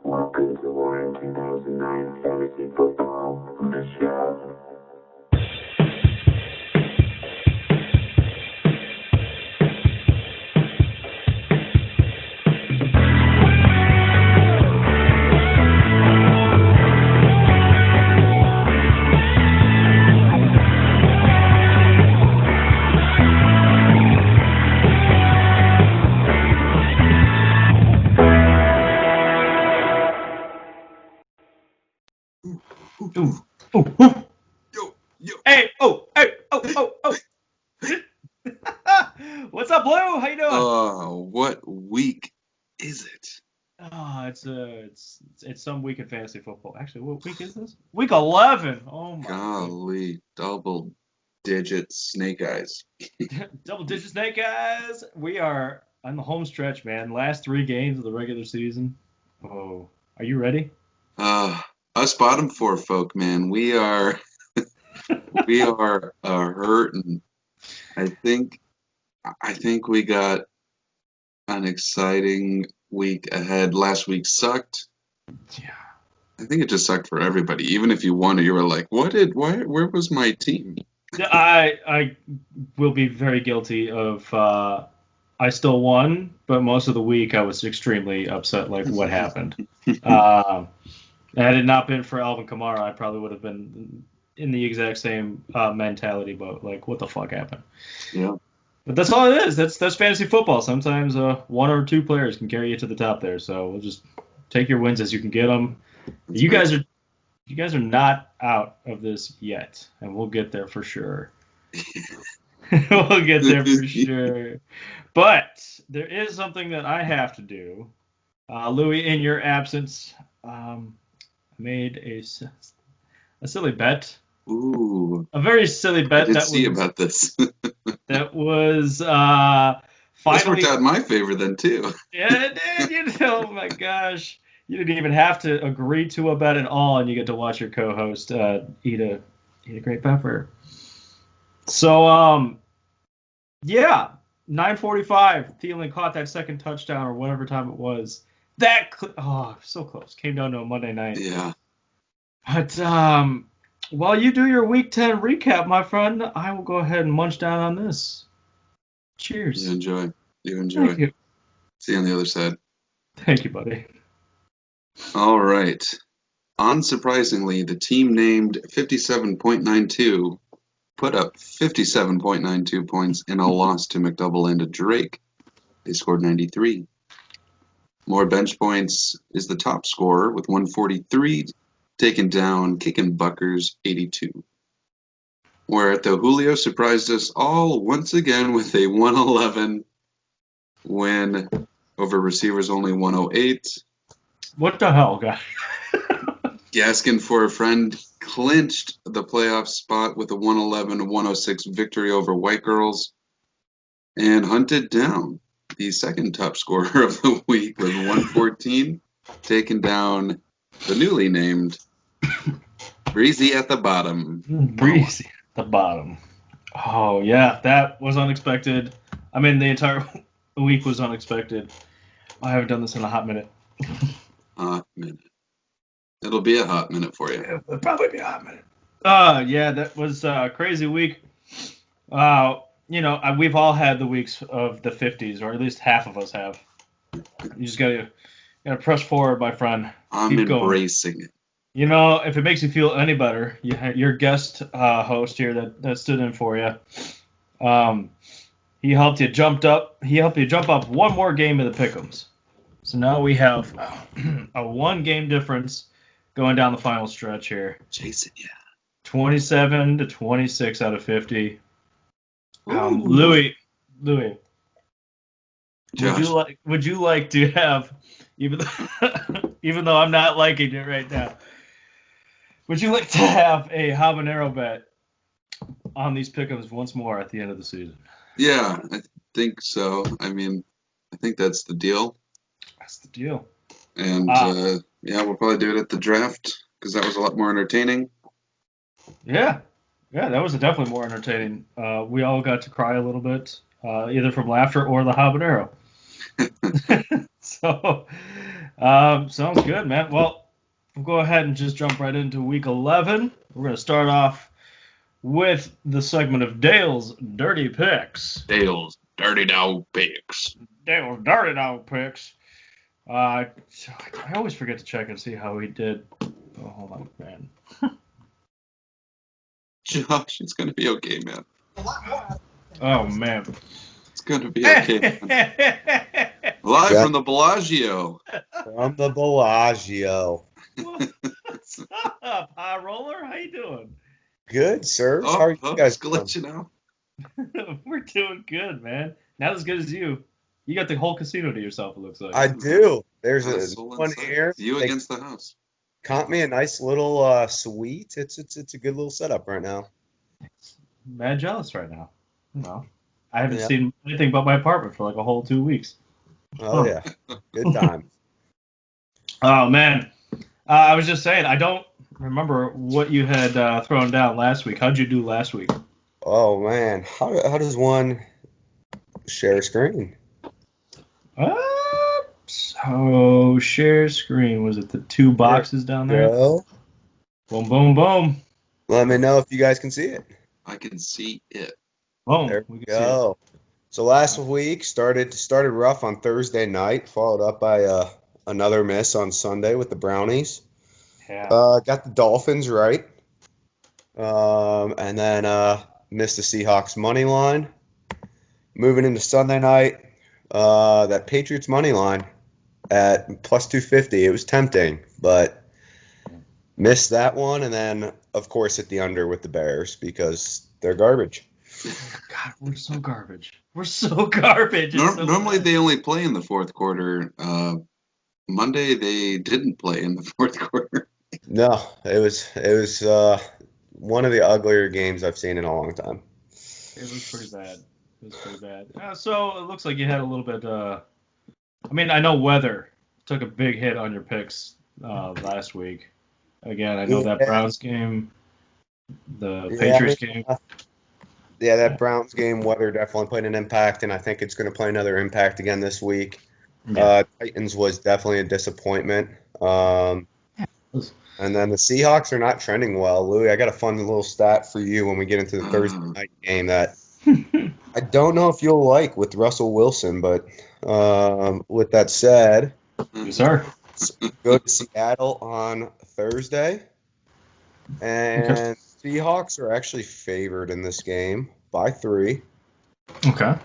Welcome to Warren 2009 Fantasy Football, the show. Hey, What's up, Blue? How you doing? What week is it? Oh, it's some week in fantasy football. Actually, what week is this? Week 11. Oh my Golly, double digit snake eyes. goodness. Double digit snake guys. We are on the home stretch, man. Last 3 games of the regular season. Oh, are you ready? Us bottom four folk, man, we are hurting. I think we got an exciting week ahead. Last week sucked. Yeah. I think it just sucked for everybody. Even if you won it, you were like, where was my team? I will be very guilty of I still won, but most of the week I was extremely upset. Like, what happened? Had it not been for Alvin Kamara, I probably would have been in the exact same mentality. But like, what the fuck happened? Yeah. But that's all it is. That's fantasy football. Sometimes one or two players can carry you to the top there. So we'll just take your wins as you can get them. You guys are not out of this yet, and we'll get there for sure. We'll get there for sure. But there is something that I have to do. Louis, in your absence, made a silly bet. Ooh, A very silly I bet did see about this. that was This finally. worked out in my favor then too. Yeah, it did. Oh my gosh. You didn't even have to agree to a bet at all, and you get to watch your co-host eat a great pepper. So yeah, 9:45. Thielen caught that second touchdown or whatever time it was. So close. Came down to a Monday night. Yeah. But while you do your Week 10 recap, my friend, I will go ahead and munch down on this. Cheers. You enjoy. Thank you. See you on the other side. Thank you, buddy. All right. Unsurprisingly, the team named 57.92 put up 57.92 points in a loss to McDouble and Drake. They scored 93. More bench points is the top scorer with 143, taken down Kickin' Buckers 82. Where the Julio surprised us all once again with a 111 win over receivers only 108. What the hell, guy? Gaskin for a friend clinched the playoff spot with a 111-106 victory over White Girls and hunted down the second top scorer of the week with 114, taken down the newly named Breezy at the bottom. Breezy at the bottom. Oh, yeah, that was unexpected. I mean, the entire week was unexpected. I haven't done this in a hot minute. Hot minute. It'll be a hot minute for you. It'll probably be a hot minute. Yeah, that was a crazy week. We've all had the weeks of the 50s, or at least half of us have. You just gotta press forward, my friend. I'm embracing it. You know, if it makes you feel any better, your guest host here that stood in for you, he helped you jump up one more game of the Pick'ems. So now we have a 1 game difference going down the final stretch here. Jason, yeah. 27-26 out of 50. Louis, Josh. would you like to have, even though I'm not liking it right now, would you like to have a habanero bet on these pick'ems once more at the end of the season? Yeah, I think so. I mean, I think that's the deal. That's the deal. And we'll probably do it at the draft because that was a lot more entertaining. Yeah, that was definitely more entertaining. We all got to cry a little bit, either from laughter or the habanero. So Sounds good, man. Well, we'll go ahead and just jump right into week 11. We're going to start off with the segment of Dale's Dirty Picks. Dale's Dirty Dog Picks. Dale's Dirty Dog Picks. I always forget to check and see how he did. Oh, hold on, man. Josh, it's going to be okay, man. Oh, man. It's going to be okay, man. Live from the Bellagio. From the Bellagio. What's up, High Roller? How you doing? Good, sir. How are you guys doing? glitching out. We're doing good, man. Not as good as you. You got the whole casino to yourself, it looks like. I do. There's Not a a soul one inside. here. You They against the house. caught me a nice little suite. It's a good little setup right now. Mad jealous right now. No. I haven't Yeah. seen anything but my apartment for like a whole 2 weeks. Oh yeah, good time. Oh, man. I was just saying, I don't remember what you had thrown down last week. How'd you do last week? Oh man, how does one share a screen? So, share screen. Was it the two boxes down there? Go. Boom, boom, boom. Let me know if you guys can see it. I can see it. Boom. There We we can see it. go. So last week started rough on Thursday night, followed up by another miss on Sunday with the Brownies. Yeah. Got the Dolphins right, and then missed the Seahawks money line. Moving into Sunday night, that Patriots money line at plus 250. It was tempting, but missed that one, and then of course hit the under with the Bears because they're garbage. God, we're so garbage. We're so garbage. It's so Normally bad. they only play in the fourth quarter. Monday they didn't play in the fourth quarter. No, it was one of the uglier games I've seen in a long time. It was pretty bad. It was pretty bad. So it looks like you had a little bit. I mean, I know weather took a big hit on your picks last week. Again, I know that Yeah. Browns game, the Yeah, Patriots game. Yeah, that Browns game weather definitely played an impact, and I think it's going to play another impact again this week. Yeah. Titans was definitely a disappointment. And then the Seahawks are not trending well. Louis, I got a fun little stat for you when we get into the Thursday night game that I don't know if you'll like with Russell Wilson, but with that said, Yes, sir. go to Seattle on Thursday, and Seahawks are actually favored in this game by 3. Okay.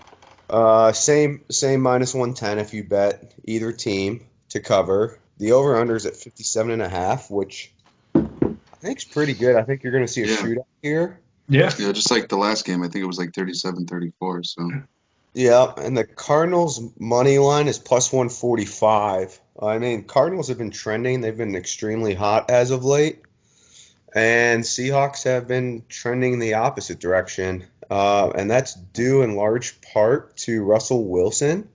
Same minus 110 if you bet either team to cover. The over-under is at 57.5, which I think is pretty good. I think you're going to see a shootout here. Yeah. Yeah, just like the last game, I think it was like 37-34. So Yeah, and the Cardinals money line is plus 145. I mean, Cardinals have been trending. They've been extremely hot as of late. And Seahawks have been trending the opposite direction. And that's due in large part to Russell Wilson.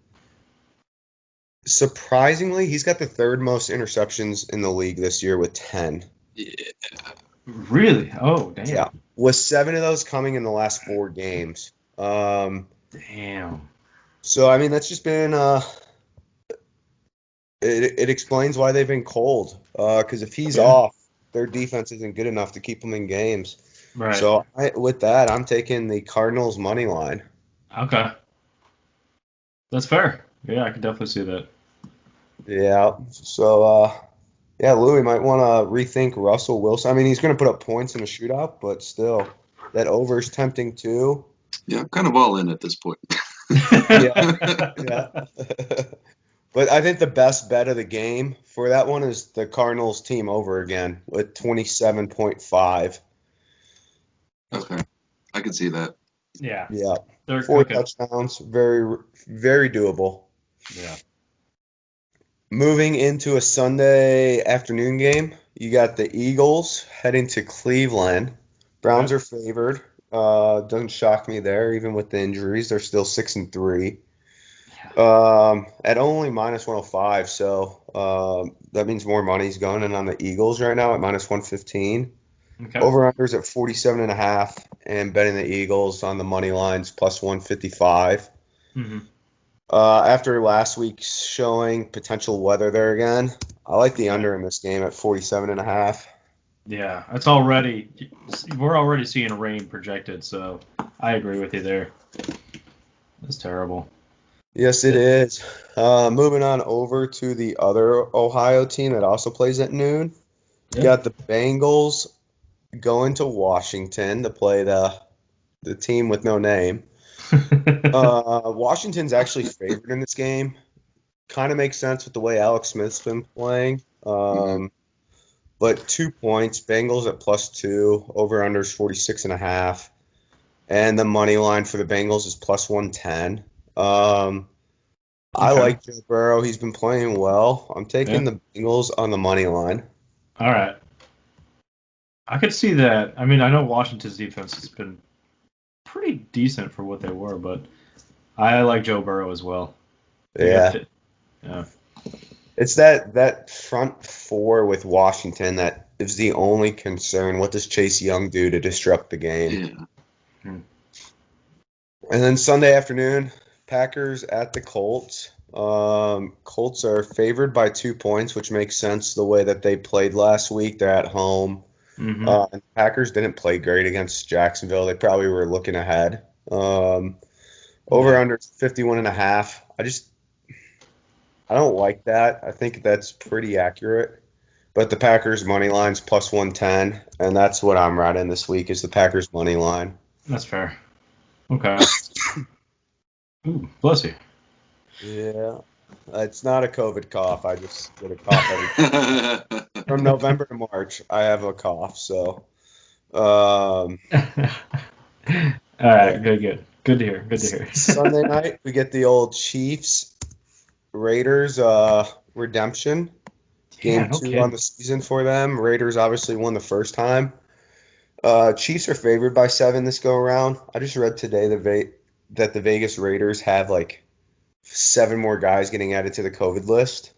Surprisingly, he's got the third most interceptions in the league this year with 10. yeah, Really? Oh, damn. Yeah, with 7 of those coming in the last 4 games. Damn. So, I mean, that's just been it explains why they've been cold. Because if he's off, their defense isn't good enough to keep them in games. Right. So, with that, I'm taking the Cardinals money line. Okay. That's fair. Yeah, I can definitely see that. Yeah. So, yeah, Louis might want to rethink Russell Wilson. I mean, he's going to put up points in a shootout, but still, that over is tempting too. yeah, I'm kind of all in at this point. Yeah. But I think the best bet of the game for that one is the Cardinals team over again with 27.5. Okay, I can see that. Yeah. Yeah. They're 4 cooking. touchdowns. Very, very doable. Yeah. Moving into a Sunday afternoon game, you got the Eagles heading to Cleveland. Browns are favored. Doesn't shock me there, even with the injuries. They're still 6-3. At only minus 105, so that means more money's going in on the Eagles right now at minus 115. Okay. Over-unders at 47.5, and betting the Eagles on the money lines plus 155. Mm-hmm. After last week's showing potential weather there again, I like the Yeah. under in this game at 47.5. Yeah, we're already seeing rain projected, so I agree with you there. That's terrible. Yes, it is. Moving on over to the other Ohio team that also plays at noon. You Yeah. got the Bengals going to Washington to play the team with no name. Washington's actually favored in this game. Kind of makes sense with the way Alex Smith's been playing. But 2 points, Bengals at +2, over under is 46.5, and the money line for the Bengals is +110. I Okay. like Joe Burrow. He's been playing well. I'm taking Yeah. the Bengals on the money line. All right. I could see that. I mean, I know Washington's defense has been pretty decent for what they were, but I like Joe Burrow as well. They Yeah. got yeah. It's that front four with Washington that is the only concern. What does Chase Young do to disrupt the game? Yeah. And then Sunday afternoon, Packers at the Colts. Colts are favored by 2 points, which makes sense the way that they played last week. They're at home. Mm-hmm. And Packers didn't play great against Jacksonville. They probably were looking ahead. Over under 51.5. I don't like that. I think that's pretty accurate. But the Packers money line's +110, and that's what I'm riding this week is the Packers money line. That's fair. Okay. Ooh, bless you. Yeah. It's not a COVID cough. I just get a cough from November to March. I have a cough, so All right, good. Good to hear. Good to hear. Sunday night we get the old Chiefs Raiders redemption. Game no 2 kidding. on the season for them. Raiders obviously won the first time. Chiefs are favored by 7 this go around. I just read today that the Vegas Raiders have like 7 more guys getting added to the COVID list,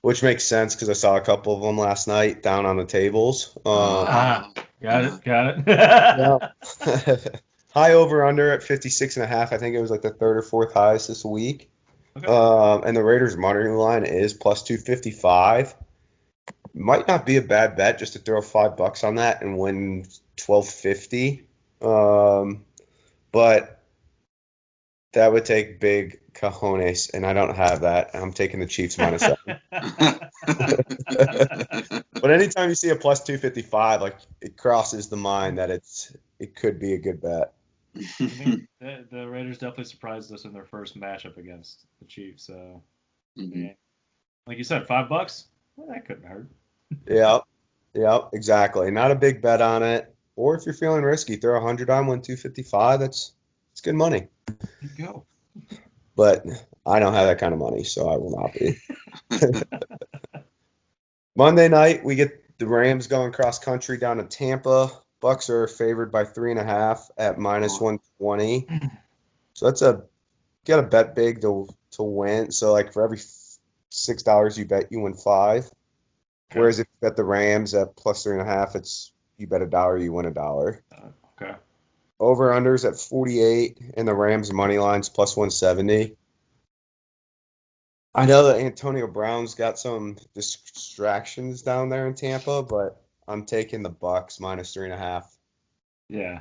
which makes sense because I saw a couple of them last night down on the tables. Got it. Yeah. High over under at 56.5. I think it was like the third or fourth highest this week. Okay. And the Raiders money line is +255. Might not be a bad bet just to throw $5 on that and win 1250. But that would take big cojones, and I don't have that. I'm taking the Chiefs -7. But anytime you see a +255, like it crosses the mind that it could be a good bet. I mean, the Raiders definitely surprised us in their first matchup against the Chiefs. So, yeah. Like you said, $5. Well, that couldn't hurt. Yep, exactly. Not a big bet on it. Or if you're feeling risky, throw 100 on, win 255. It's good money. There you go. But I don't have that kind of money, so I will not be. Monday night, we get the Rams going cross country down to Tampa. Bucks are favored by 3.5 at -120. So got to bet big to win. So like for every $6 you bet, you win 5. Okay. Whereas if you bet the Rams at +3.5, it's you bet $1, you win $1. Okay. Over unders at 48, and the Rams money line's +170. I know that Antonio Brown's got some distractions down there in Tampa, but I'm taking the Bucks -3.5. Yeah,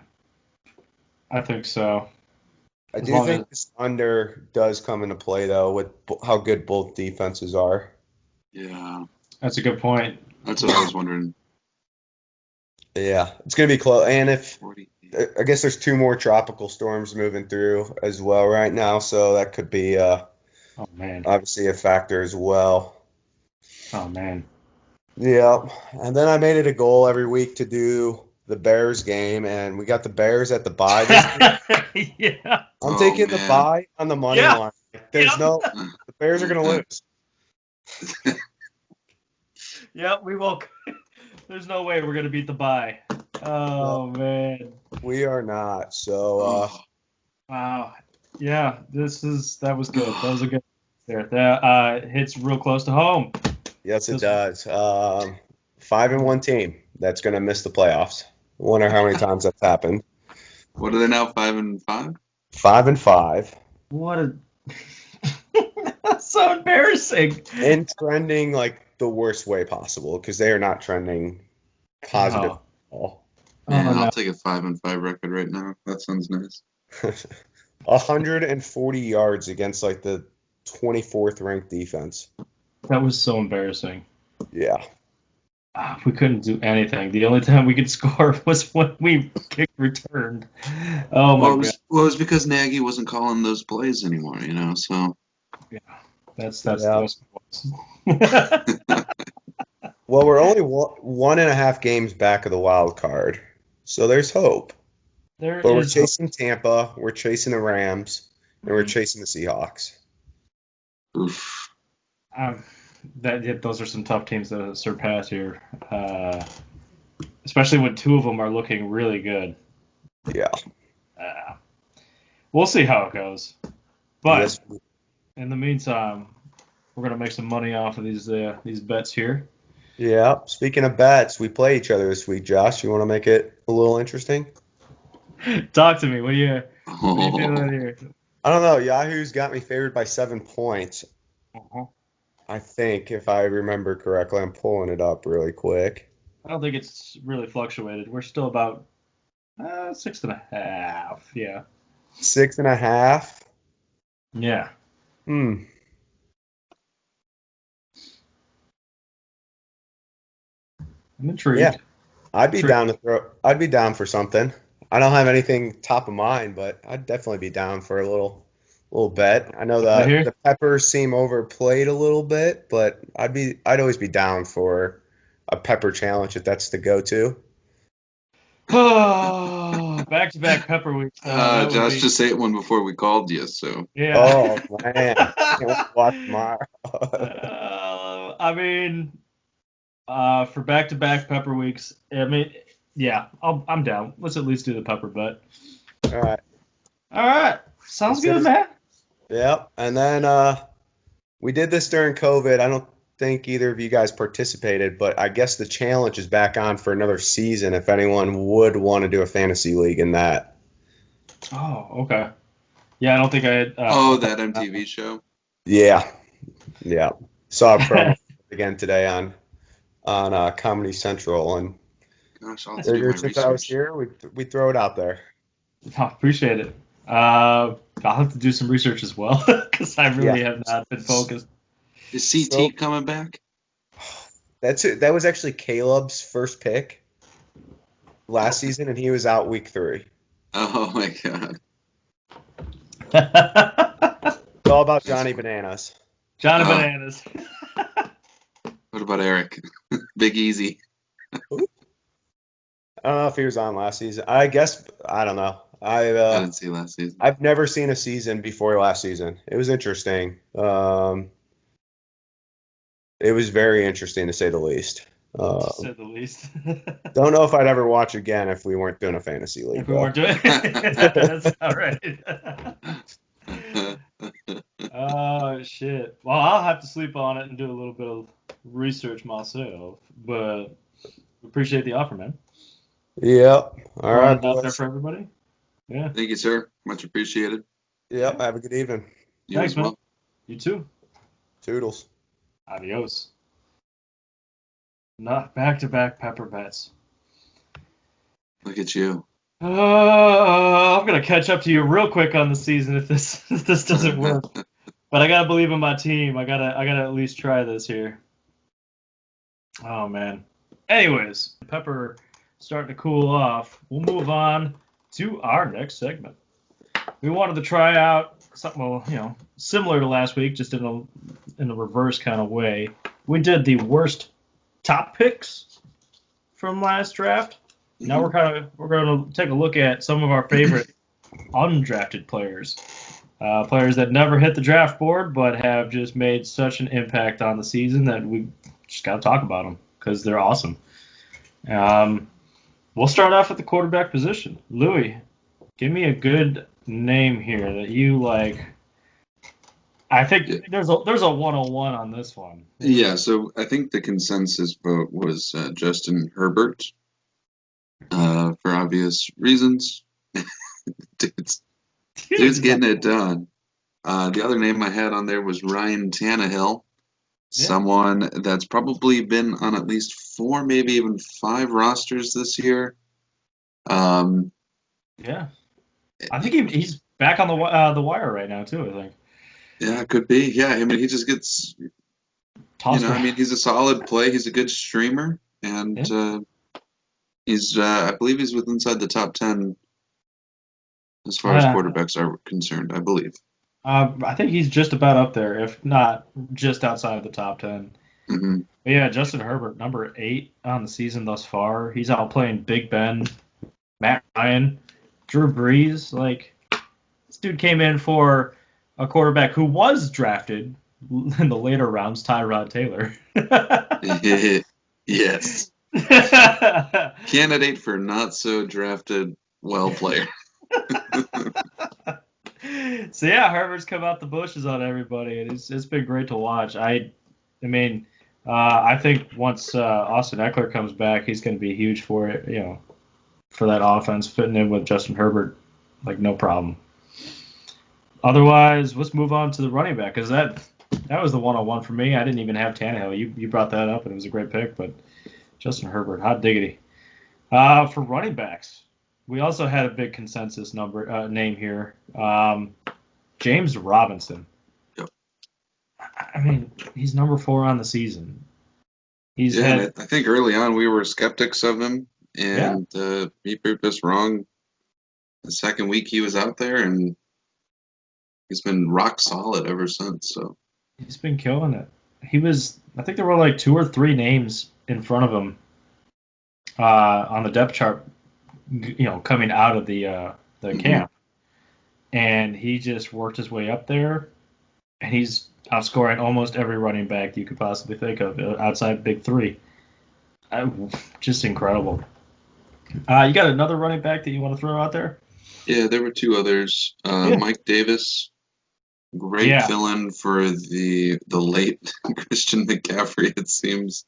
I think so. I As do long think as- this under does come into play though with how good both defenses are. Yeah, That's a good point. that's what I was wondering. Yeah, it's gonna be close. And if 40. I guess there's 2 more tropical storms moving through as well right now, so that could be Oh man. obviously a factor as well. Oh man. Yeah, and then I made it a goal every week to do the Bears game, and we got the Bears at the bye this week. Yeah. I'm Oh, taking the man. bye on the money Yeah. line. There's no the Bears are gonna lose. Yeah, we will. There's no way we're gonna beat the bye. Oh man. We are not. So Wow. Yeah, that was good. That was a good there. That hits real close to home. yes, it does. 5-1 team that's gonna miss the playoffs. Wonder how many times that's happened. What are they now? 5-5? 5-5. What a That's so embarrassing. And trending like the worst way possible because they are not trending positive Oh, at all. Yeah, oh no. I'll take a 5-5 record right now. That sounds nice. 140 yards against like the 24th ranked defense. That was so embarrassing. Yeah. We couldn't do anything. The only time we could score was when we kicked returned. Oh my Well, god. it was because Nagy wasn't calling those plays anymore, so. Yeah. That's Yeah. what it was. Well, we're only 1.5 games back of the wild card, so there's hope. There But we're is hope. chasing Tampa, we're chasing the Rams, and we're chasing the Seahawks. Oof. Those are some tough teams to surpass here, especially when two of them are looking really good. Yeah. We'll see how it goes. But Yes. in the meantime, we're gonna make some money off of these bets here. Yeah. Speaking of bets, we play each other this week, Josh. You want to make it a little interesting? Talk to me. What are you feeling here? I don't know. Yahoo's got me favored by 7 points. Uh-huh. I think, if I remember correctly. I'm pulling it up really quick. I don't think it's really fluctuated. We're still about 6.5. Yeah. 6.5. Yeah. Hmm. I'm intrigued. Yeah. I'd be down for something. I don't have anything top of mind, but I'd definitely be down for a little bet. I know Right here. the peppers seem overplayed a little bit, but I'd always be down for a pepper challenge if that's the go-to. Oh, back-to-back pepper weeks. That would Josh be. just ate one before we called you, so. Yeah. Oh man. Can't wait to watch tomorrow. I mean, for back-to-back pepper weeks, I mean, yeah, I'm down. Let's at least do the pepper bet. All right. All right. Sounds good, Consider man. Yep. And then we did this during COVID. I don't think either of you guys participated, but I guess the challenge is back on for another season if anyone would want to do a fantasy league in that. Oh, okay. Yeah, I don't think I had. That MTV show? Yeah. Yeah. Saw a promo again today on Comedy Central, and Gosh, I'll have to do my figured since I was research. here, we throw it out there. I appreciate it. I'll have to do some research as well because I really have not been focused. Is CT So- coming back? That was actually Caleb's first pick last season, and he was out week 3. Oh my god. It's all about Johnny funny. Bananas. Johnny Oh. Bananas. What about Eric? Big Easy. I don't know if he was on last season. I guess I don't know. I didn't see last season. I've never seen a season before last season. It was interesting. It was very interesting to say the least. To say the least. Don't know if I'd ever watch again if we weren't doing a fantasy league. If we though. weren't doing that's all right. Oh shit. Well, I'll have to sleep on it and do a little bit of research myself, but appreciate the offer, man. Yep. All right, Out there boys. for everybody. Yeah. Thank you, sir. Much appreciated. Yep. Have a good evening. You Thanks, as well. man. You too. Toodles. Adios. Not back-to-back pepper bets. Look at you. I'm gonna catch up to you real quick on the season if this doesn't work. But I gotta believe in my team. I gotta at least try this here. Oh man. Anyways, pepper starting to cool off. We'll move on to our next segment. We wanted to try out something, similar to last week, just in a reverse kind of way. We did the worst top picks from last draft. Now we're going to take a look at some of our favorite undrafted players, players that never hit the draft board but have just made such an impact on the season that we just got to talk about them because they're awesome. We'll start off at the quarterback position. Louis, give me a good name here that you like. I think there's a 101 on this one. Yeah, so I think the consensus vote was Justin Herbert for obvious reasons. Dude's getting it done. The other name I had on there was Ryan Tannehill, Yeah. someone that's probably been on at least 4, maybe even 5 rosters this year. Um, Yeah. I think he's back on the wire right now too. I think yeah, it could be. Yeah, I mean, he just gets, tossed I around. mean, he's a solid play. He's a good streamer, and Yeah. I believe he's with inside the top 10 as far as Uh, quarterbacks are concerned, I believe. I think he's just about up there, if not just outside of the top 10. Hmm. But yeah, Justin Herbert, number 8 on the season thus far. He's outplaying Big Ben, Matt Ryan, Drew Brees. Like, this dude came in for a quarterback who was drafted in the later rounds, Tyrod Taylor. Yes. Candidate for not so drafted well player. So yeah, Herbert's come out the bushes on everybody, and it's been great to watch. I mean, I think once Austin Eckler comes back, he's going to be huge for it. For that offense, fitting in with Justin Herbert, like no problem. Otherwise, let's move on to the running back, because that was the one-on-one for me. I didn't even have Tannehill. You brought that up, and it was a great pick, but Justin Herbert, hot diggity. For running backs, we also had a big consensus name here. James Robinson. Yep. I mean, he's number 4 on the season. He's Yeah, and had I think early on we were skeptics of him, yeah, and he proved us wrong. The second week he was out there, and he's been rock solid ever since. So, he's been killing it. I think there were like 2 or 3 names in front of him on the depth chart, coming out of the mhm. camp, and he just worked his way up there, and he's outscoring almost every running back you could possibly think of outside big 3. Just incredible. You got another running back that you want to throw out there? Yeah, there were 2 others. Yeah. Mike Davis, great Yeah. fill-in for the late Christian McCaffrey, it seems.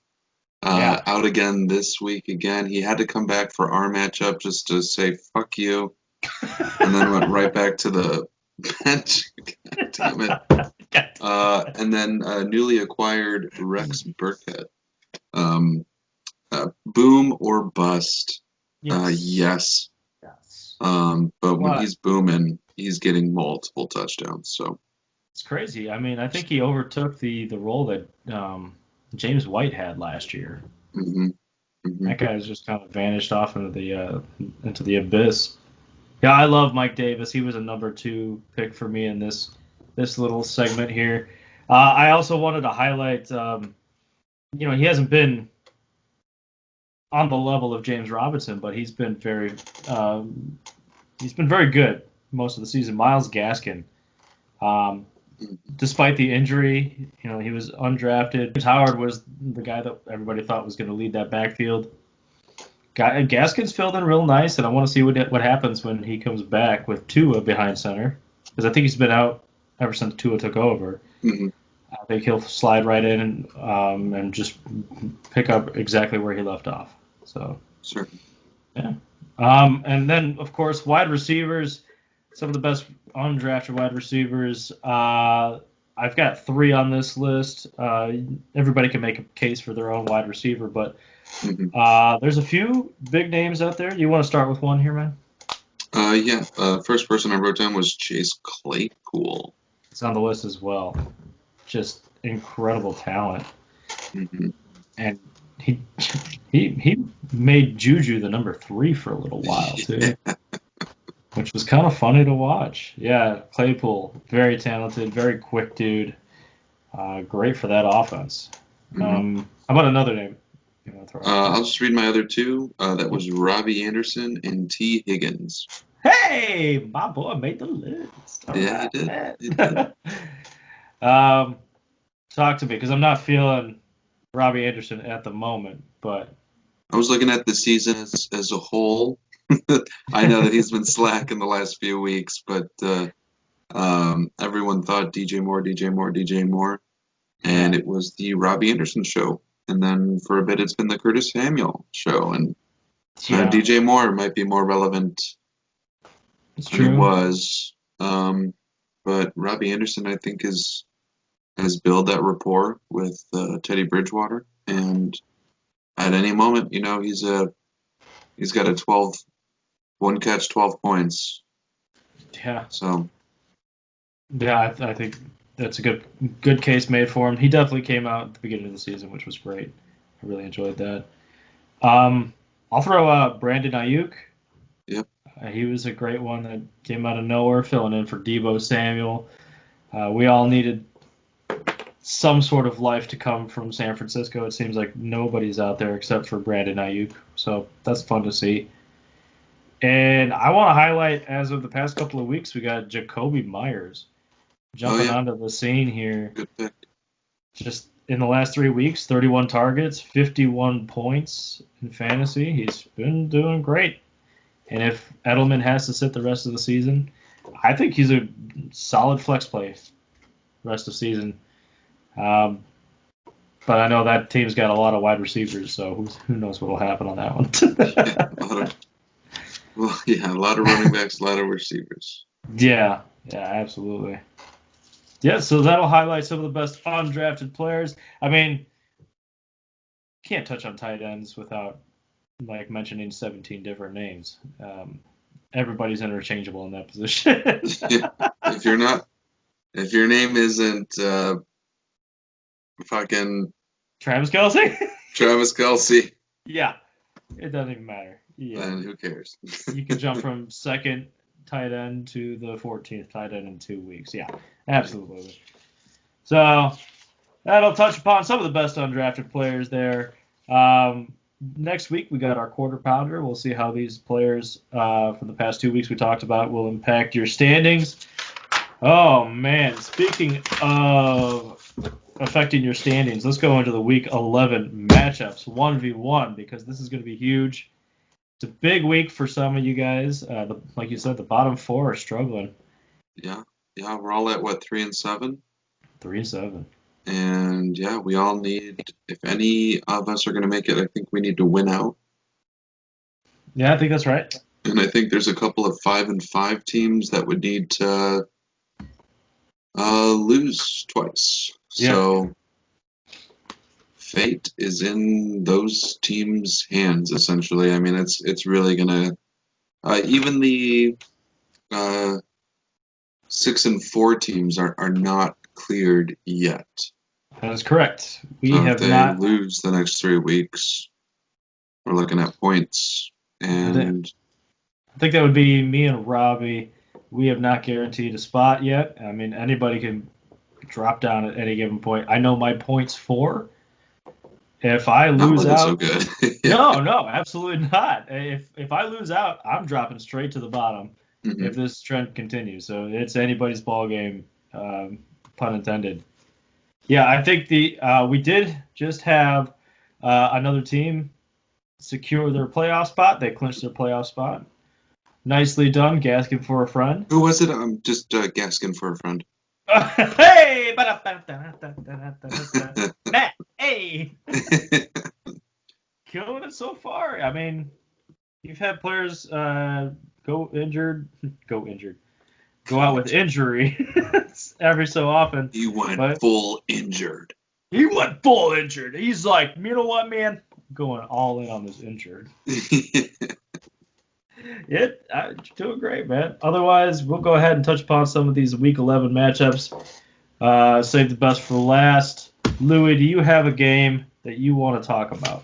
Yeah. Out again this week again. He had to come back for our matchup just to say fuck you, and then went right back to the bench. God damn it. And then newly acquired Rex Burkhead. Boom or bust. Yes. Yes. Yes. But when What? he's booming, he's getting multiple touchdowns. So It's crazy. I mean, I think he overtook the role that James White had last year. mhm, mhm. That guy's just kind of vanished off into the abyss. Yeah, I love Mike Davis. He was a number 2 pick for me in this little segment here. I also wanted to highlight, he hasn't been on the level of James Robinson, but he's been very good most of the season. Myles Gaskin, um, despite the injury, he was undrafted. James Howard was the guy that everybody thought was going to lead that backfield. Gaskin's filled in real nice, and I want to see what happens when he comes back with Tua behind center, because I think he's been out ever since Tua took over. Mhm. I think he'll slide right in and just pick up exactly where he left off. So Sure. yeah. And then of course wide receivers, some of the best undrafted wide receivers. I've got 3 on this list. Everybody can make a case for their own wide receiver, but there's a few big names out there. You want to start with one here, man? Yeah. First person I wrote down was Chase Claypool. It's on the list as well. Just incredible talent, Mhm. and he made Juju the number 3 for a little while too, which was kind of funny to watch. Yeah, Claypool, very talented, very quick dude. Great for that offense. Mhm. How about another name you want to throw out I'll just read my other 2. That was Robbie Anderson and T. Higgins. there? Hey, my boy made the list. All Yeah, he right, did. man. He did. Talk to me, because I'm not feeling Robbie Anderson at the moment, but I was looking at the season as a whole. I know that he's been slack in the last few weeks, but everyone thought DJ Moore, DJ Moore, DJ Moore, and yeah, it was the Robbie Anderson show. And then for a bit, it's been the Curtis Samuel show, and yeah, DJ Moore might be more relevant it's than he true. was. but Robbie Anderson, I think, has built that rapport with Teddy Bridgewater, and at any moment, he's got a 1 catch, 12 points. Yeah. So Yeah, I think that's a good case made for him. He definitely came out at the beginning of the season, which was great. I really enjoyed that. I'll throw out Brandon Ayuk. Yep. He was a great one that came out of nowhere, filling in for Deebo Samuel. We all needed some sort of life to come from San Francisco. It seems like nobody's out there except for Brandon Ayuk, so that's fun to see. And I want to highlight, as of the past couple of weeks, we got Jacoby Myers jumping onto the scene here. Good pick. Just in the last 3 weeks, 31 targets, 51 points in fantasy. He's been doing great. And if Edelman has to sit the rest of the season, I think he's a solid flex play rest of season. But I know that team's got a lot of wide receivers, so who knows what will happen on that one. A lot of running backs, a lot of receivers. Yeah, absolutely. Yeah, so that'll highlight some of the best undrafted players. I mean, can't touch on tight ends without mentioning 17 different names. Everybody's interchangeable in that position. If your name isn't fucking Travis Kelce? Travis Kelce, yeah, it doesn't even matter. Yeah, then who cares? You can jump from second tight end to the 14th tight end in 2 weeks. Yeah, absolutely. So that'll touch upon some of the best undrafted players there. Next week, we got our quarter pounder. We'll see how these players from the past 2 weeks we talked about will impact your standings. Oh, man. Speaking of affecting your standings, let's go into the week 11 matchups, 1v1, because this is going to be huge. It's a big week for some of you guys. Like you said, the bottom 4 are struggling. Yeah, we're all at, 3-7? 3-7. And yeah, we all need, if any of us are going to make it, I think we need to win out. Yeah, I think that's right. And I think there's a couple of 5-5 teams that would need to lose twice. Yeah. So fate is in those teams' hands, essentially. I mean, it's really going to, even the 6-4 teams are not cleared yet. That is correct. We So have if they not lose the next 3 weeks, we're looking at points. And I think that would be me and Robbie. We have not guaranteed a spot yet. I mean, anybody can drop down at any given point. I know my points for. If I lose out, so good. No, absolutely not. If I lose out, I'm dropping straight to the bottom. Mhm. If this trend continues. So it's anybody's ball game, pun intended. Yeah, I think we did just have another team secure their playoff spot. They clinched their playoff spot. Nicely done, gasking for a friend. Who was it? I'm just gasking for a friend. Hey! Matt, hey! Killing it so far. I mean, you've had players go out with injury every so often. He went full injured. He went full injured. He's like, you know what, man? Going all in on this injured. You're doing great, man. Otherwise, we'll go ahead and touch upon some of these Week 11 matchups. Save the best for last. Louis, do you have a game that you want to talk about?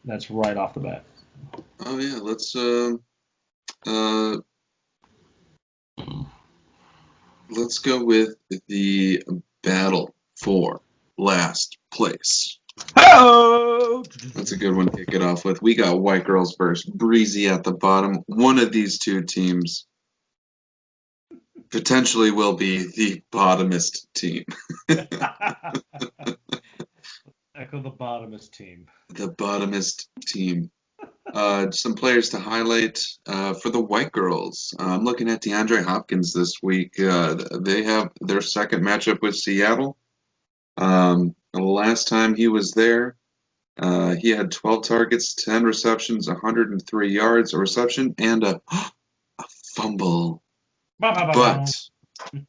That's right off the bat. Oh yeah, let's go with the battle for last place. Oh! That's a good one to kick it off with. We got White Girls versus Breezy at the bottom. One of these two teams potentially will be the bottomest team. Echo the bottomest team. The bottomest team. Some players to highlight for the White Girls. I'm looking at DeAndre Hopkins this week. They have their second matchup with Seattle. The last time he was there, he had 12 targets, 10 receptions, 103 yards, a reception, and a fumble. But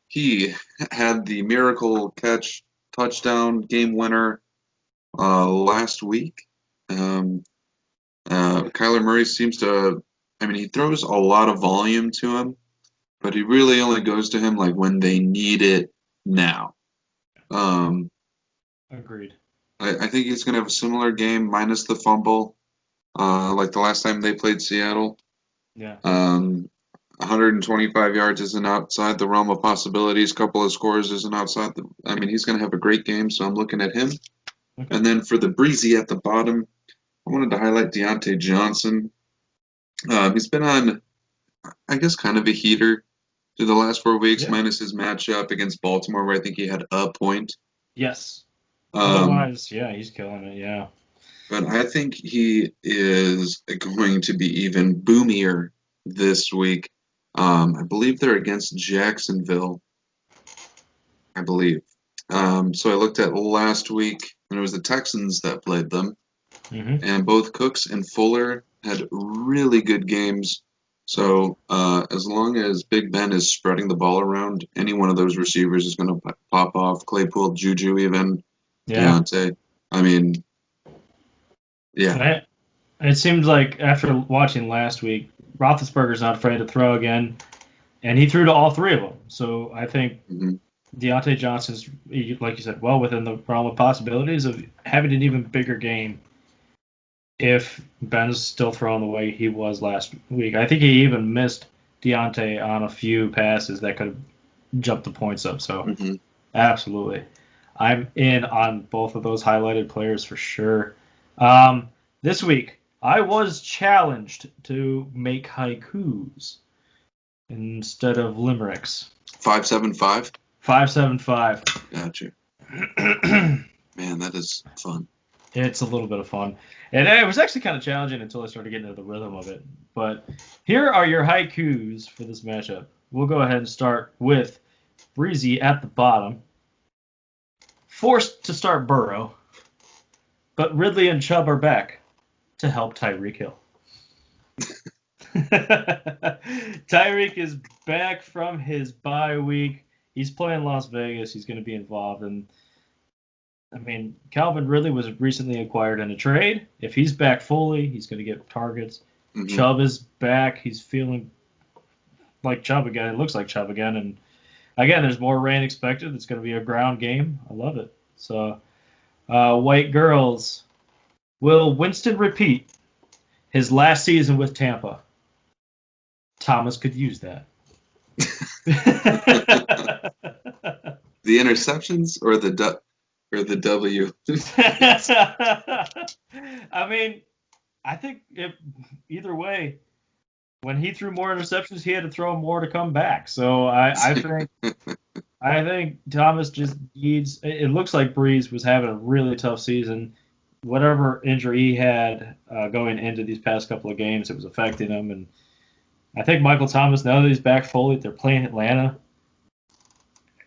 He had the miracle catch touchdown game winner last week. Kyler Murray seems to, I mean, he throws a lot of volume to him, but he really only goes to him like when they need it now. Agreed. I think he's going to have a similar game minus the fumble, like the last time they played Seattle. Yeah. 125 yards isn't outside the realm of possibilities. Couple of scores isn't outside the. I mean, he's going to have a great game, so I'm looking at him. Okay. And then for the breezy at the bottom, I wanted to highlight Deontay Johnson. He's been on, I guess, kind of a heater through the last 4 weeks, Yeah. minus his matchup against Baltimore, where I think he had a point. Yes. Um, Otherwise, yeah, he's killing it. Yeah. but I think he is going to be even boomier this week. I believe they're against Jacksonville. I believe. So I looked at last week, and it was the Texans that played them, Mm-hmm. and both Cooks and Fuller had really good games. So as long as Big Ben is spreading the ball around, any one of those receivers is going to pop off. Claypool, Juju, even Yeah. Deontay. I mean, yeah. It seems like after watching last week, Roethlisberger's not afraid to throw again, and he threw to all three of them. So I think hmm Deontay Johnson's, like you said, well within the realm of possibilities of having an even bigger game if Ben's still throwing the way he was last week. I think he even missed Deontay on a few passes that could have jumped the points up. So hmm absolutely. I'm in on both of those highlighted players for sure. This week, I was challenged to make haikus instead of limericks. 575. 575. Gotcha. Man, that is fun. It's a little bit of fun. And it was actually kind of challenging until I started getting into the rhythm of it. But here are your haikus for this matchup. We'll go ahead and start with Breezy at the bottom. Forced to start Burrow, but Ridley and Chubb are back to help Tyreek Hill. Tyreek is back from his bye week. He's playing Las Vegas. He's going to be involved. And, I mean, Calvin Ridley was recently acquired in a trade. If he's back fully, he's going to get targets. hmm Chubb is back. He's feeling like Chubb again. It looks like Chubb again. And, again, there's more rain expected. It's going to be a ground game. I love it. So, white girls. Will Winston repeat his last season with Tampa? Thomas could use that. The interceptions or the W? I mean, I think either way, when he threw more interceptions, he had to throw more to come back. So I think Thomas just needs. It looks like Breeze was having a really tough season. Whatever injury he had going into these past couple of games, it was affecting him. And I think Michael Thomas, now that he's back fully, they're playing Atlanta.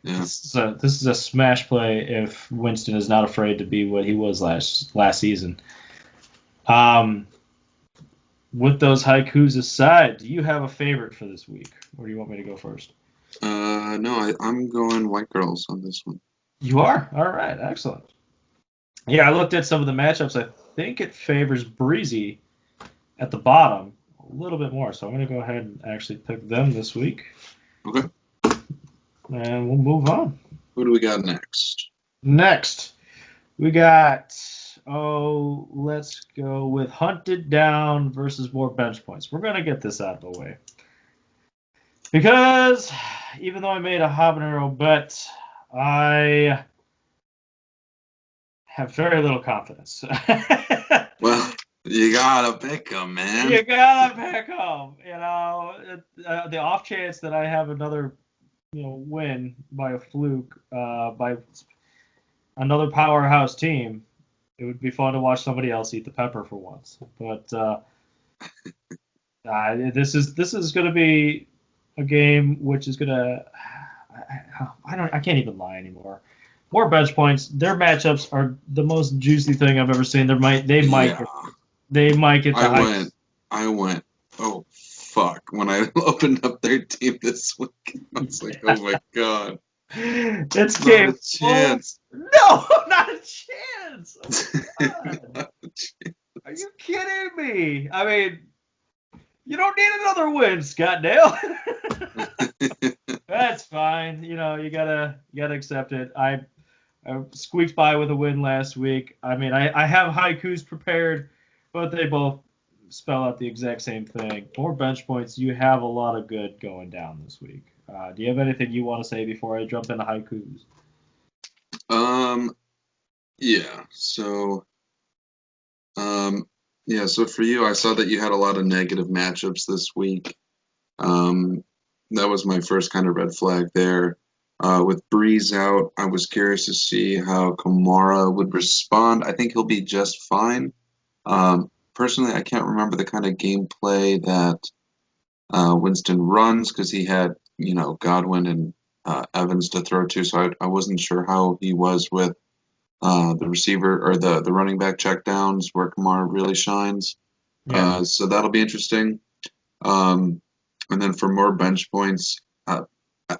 Yeah. So this is a smash play if Winston is not afraid to be what he was last season. With those haikus aside, do you have a favorite for this week, or do you want me to go first? No, I'm going white girls on this one. You are? All right, excellent. Yeah, I looked at some of the matchups. I think it favors Breezy at the bottom a little bit more, so I'm going to go ahead and actually pick them this week. Okay. And we'll move on. Who do we got next? Next, we got, let's go with Hunted Down versus more bench points. We're going to get this out of the way. Because even though I made a habanero bet, I have very little confidence. Well, you gotta pick them, man. You gotta pick them. You know, the off chance that I have another, win by a fluke, by another powerhouse team, it would be fun to watch somebody else eat the pepper for once. But this is going to be a game which is going to. I can't even lie anymore. More bench points. Their matchups are the most juicy thing I've ever seen. They might get the I went fuck when I opened up their team this week. I was like, oh my god. It's Not game a chance. No, not a chance. Oh my God. Not a chance. Are you kidding me? I mean, you don't need another win, Scott Dale. That's fine. You know, you gotta accept it. I squeaked by with a win last week. I mean, I have haikus prepared, but they both spell out the exact same thing. More bench points. You have a lot of good going down this week. Do you have anything you want to say before I jump into haikus? Yeah. So for you, I saw that you had a lot of negative matchups this week. That was my first kind of red flag there. With Breeze out, I was curious to see how Kamara would respond. I think he'll be just fine. Personally, I can't remember the kind of gameplay that Winston runs because he had, Godwin and Evans to throw to, so I wasn't sure how he was with the receiver or the running back checkdowns where Kamara really shines. Yeah. So that'll be interesting. And then for more bench points, I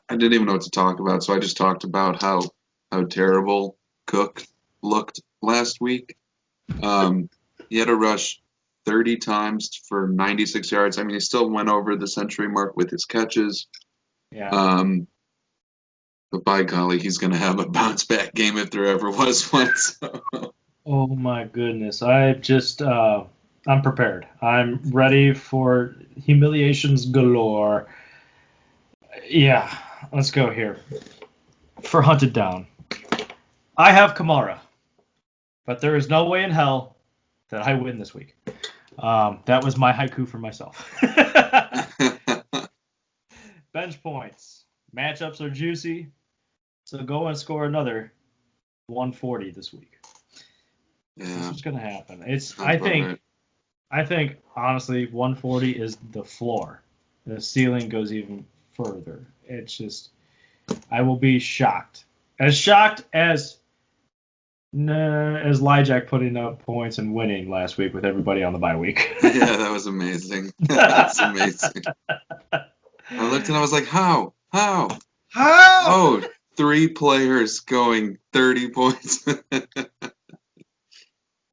didn't even know what to talk about, so I just talked about how terrible Cook looked last week. He had to rush 30 times for 96 yards. I mean, he still went over the century mark with his catches. Yeah. But by golly, he's going to have a bounce back game if there ever was one. So. Oh my goodness. I'm prepared. I'm ready for humiliations galore. Yeah, let's go here. For Hunted Down. I have Kamara, but there is no way in hell that I win this week. That was my haiku for myself. Bench points. Matchups are juicy, so go and score another 140 this week. Yeah. That's what's going to happen. Right. I think honestly 140 is the floor. The ceiling goes even further. It's just I will be shocked. As shocked as Lyjack putting up points and winning last week with everybody on the bye week. Yeah, that was amazing. That's amazing. I looked and I was like, how? How? Oh, 3 players going 30 points.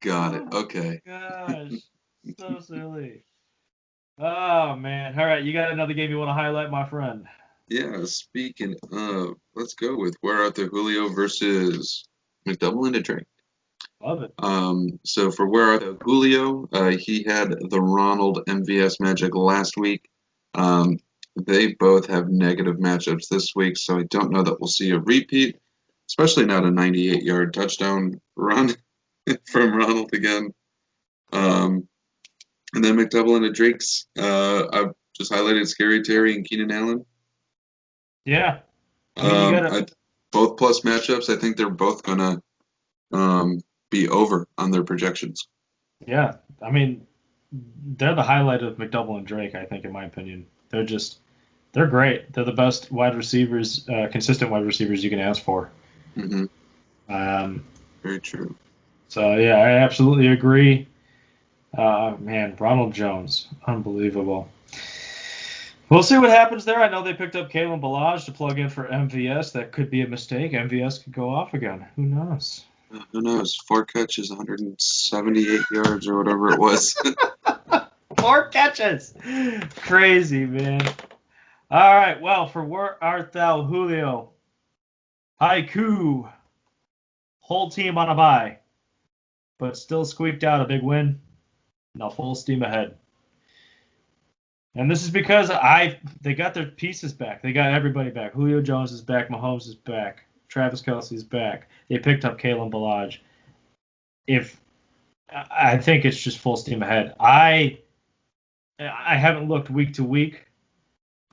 Got it. Okay. Gosh, so silly. Oh man. All right, you got another game you want to highlight, my friend? Yeah, speaking of, let's go with Where Art the Julio versus McDouble and a Drake. Love it. So for Where Art the Julio, he had the Ronald MVS magic last week. They both have negative matchups this week, so I don't know that we'll see a repeat, especially not a 98-yard touchdown run from Ronald again. And then McDouble and a Drake's, I've just highlighted Scary Terry and Keenan Allen. Yeah. I mean, you gotta. Both plus matchups, I think they're both going to be over on their projections. Yeah. I mean, they're the highlight of McDouble and Drake, I think, in my opinion. They're great. They're the best wide receivers, consistent wide receivers you can ask for. Mm-hmm. Very true. So, yeah, I absolutely agree. Man, Ronald Jones, unbelievable. We'll see what happens there. I know they picked up Kalen Ballage to plug in for MVS. That could be a mistake. MVS could go off again. Who knows? Who knows? 4 catches, 178 yards or whatever it was. 4 catches. Crazy, man. All right. Well, for Where Art Thou, Julio? Haiku. Whole team on a bye, but still squeaked out a big win. Now full steam ahead. And this is because they got their pieces back. They got everybody back. Julio Jones is back. Mahomes is back. Travis Kelce's back. They picked up Kalen Ballage. I think it's just full steam ahead. I haven't looked week to week,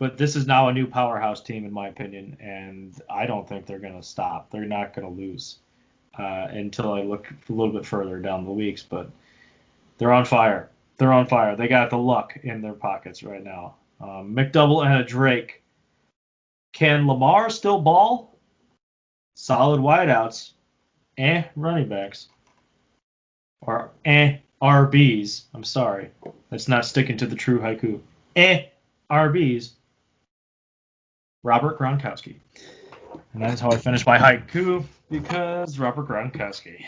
but this is now a new powerhouse team in my opinion, and I don't think they're going to stop. They're not going to lose until I look a little bit further down the weeks, but they're on fire. They're on fire. They got the luck in their pockets right now. McDouble and a Drake. Can Lamar still ball? Solid wideouts. Running backs. Or RBs. I'm sorry. That's not sticking to the true haiku. RBs, Robert Gronkowski. And that is how I finish my haiku, because Robert Gronkowski.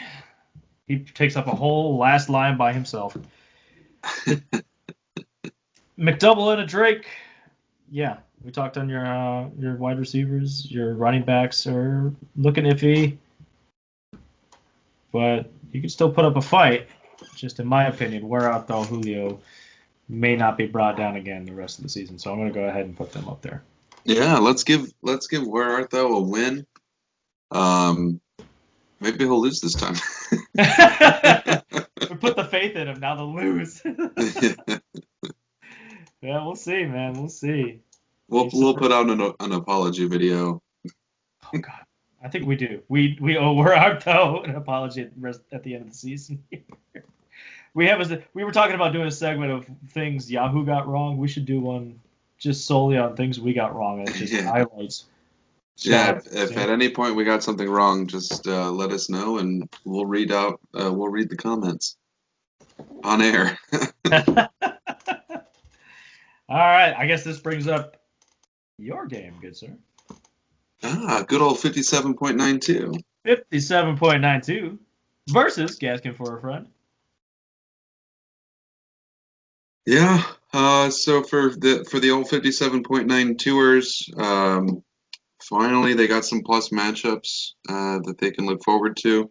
He takes up a whole last line by himself. McDouble and a Drake. Yeah, we talked on your wide receivers. Your running backs are looking iffy. But you can still put up a fight. Just in my opinion, wear out though Julio may not be brought down again the rest of the season. So I'm going to go ahead and put them up there. Yeah, let's give Where Art Thou a win. Maybe he'll lose this time. We put the faith in him. Now they'll lose. Yeah, we'll see, man. We'll see. We'll put out an apology video. Oh God, I think we do. We owe Where Art Thou an apology at the end of the season. We were talking about doing a segment of things Yahoo got wrong. We should do one just solely on things we got wrong. It's just highlights. Yeah, if at any point we got something wrong, just let us know and we'll read the comments on air. All right, I guess this brings up your game, good sir. Good old 57.92. 57.92 versus Gaskin for a friend. Yeah. So for the old 57.92ers, finally they got some plus matchups that they can look forward to.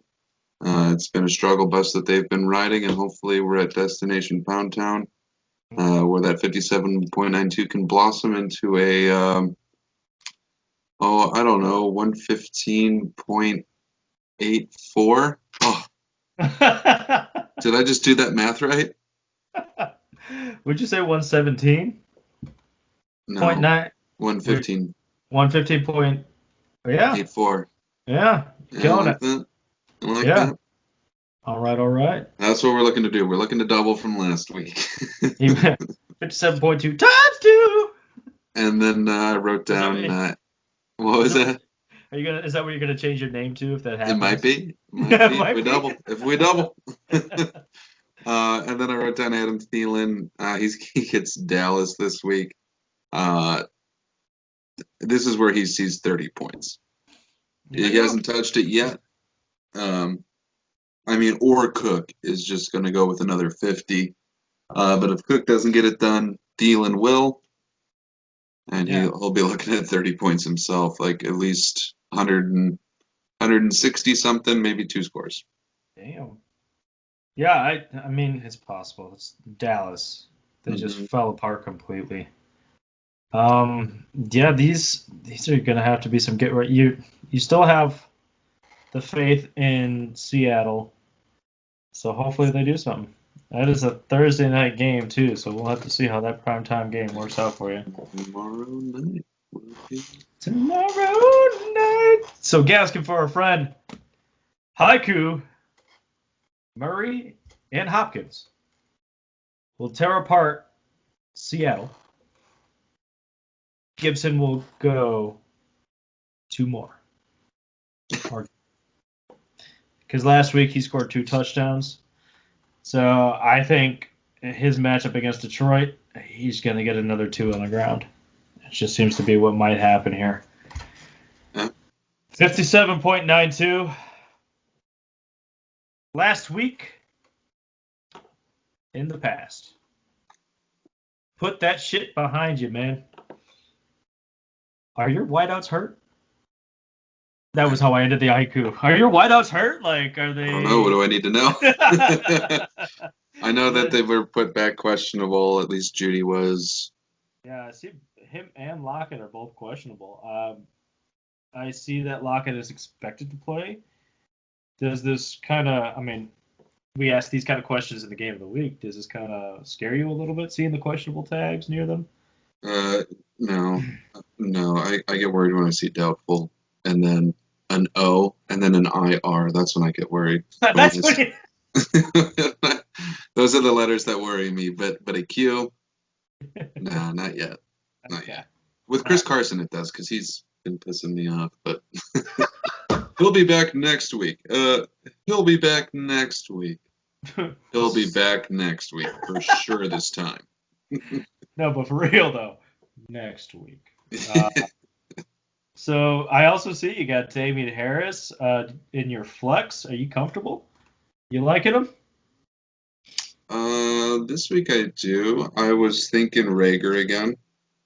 It's been a struggle bus that they've been riding, and hopefully we're at Destination Pound Town, where that 57.92 can blossom into a I don't know, 115.84. Oh, did I just do that math right? Would you say 117? No. 0.9. 115. 115 point. Yeah. 84. Yeah. Killing it. That. I like Yeah. that. All right. That's what we're looking to do. We're looking to double from last week. 57.2 times 2. And then I wrote down. What was that? Is that what you're gonna change your name to if that happens? It might be. If we double. And then I wrote down Adam Thielen. He gets Dallas this week. This is where he sees 30 points. He hasn't touched it yet. Or Cook is just going to go with another 50. But if Cook doesn't get it done, Thielen will. And he'll be looking at 30 points himself, like at least 160 something, maybe 2 scores. Damn. Yeah, I mean, it's possible. It's Dallas. They just fell apart completely. Yeah, these are gonna have to be some get right. You still have the faith in Seattle, so hopefully they do something. That is a Thursday night game too, so we'll have to see how that primetime game works out for you. Tomorrow night. So Gaskin for a friend. Haiku, Murray, and Hopkins will tear apart Seattle. Gibson will go 2 more. Because last week he scored 2 touchdowns. So I think his matchup against Detroit, he's going to get another 2 on the ground. It just seems to be what might happen here. 57.92. Last week, in the past. Put that shit behind you, man. Are your wideouts hurt? That was how I ended the haiku. Are your wideouts hurt? Like, are they? I don't know. What do I need to know? I know that they were put back questionable. At least Judy was. Yeah, I see him and Lockett are both questionable. I see that Lockett is expected to play. Does this kind of, we ask these kind of questions in the game of the week. Does this kind of scare you a little bit, seeing the questionable tags near them? No. I get worried when I see doubtful, and then an O, and then an IR. That's when I get worried. Those are the letters that worry me. But a Q, no, not yet. Not yet. With Chris Carson, it does, because he's been pissing me off. But he'll be back next week. He'll be back next week for sure this time. No, but for real though, next week. So I also see you got Damian Harris in your flex. Are you comfortable? You liking him? This week I do. I was thinking Rager again,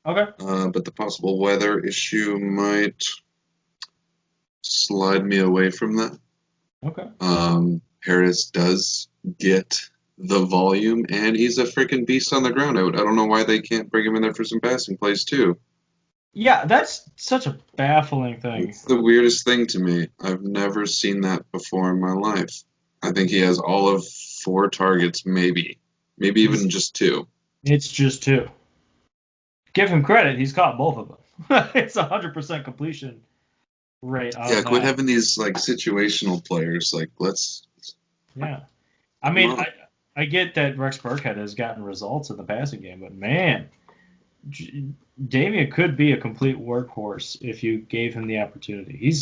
Okay. but the possible weather issue might slide me away from that. Okay. Harris does get the volume, and he's a freaking beast on the ground. I don't know why they can't bring him in there for some passing plays too. Yeah, that's such a baffling thing. It's the weirdest thing to me. I've never seen that before in my life. I think he has all of 4 targets, maybe even just 2. It's just 2. Give him credit; he's caught both of them. It's 100% completion rate on Yeah, quit that. having these like situational players. Like, let's. Yeah. I Come mean, on. I get that Rex Burkhead has gotten results in the passing game, but man, Damian could be a complete workhorse if you gave him the opportunity.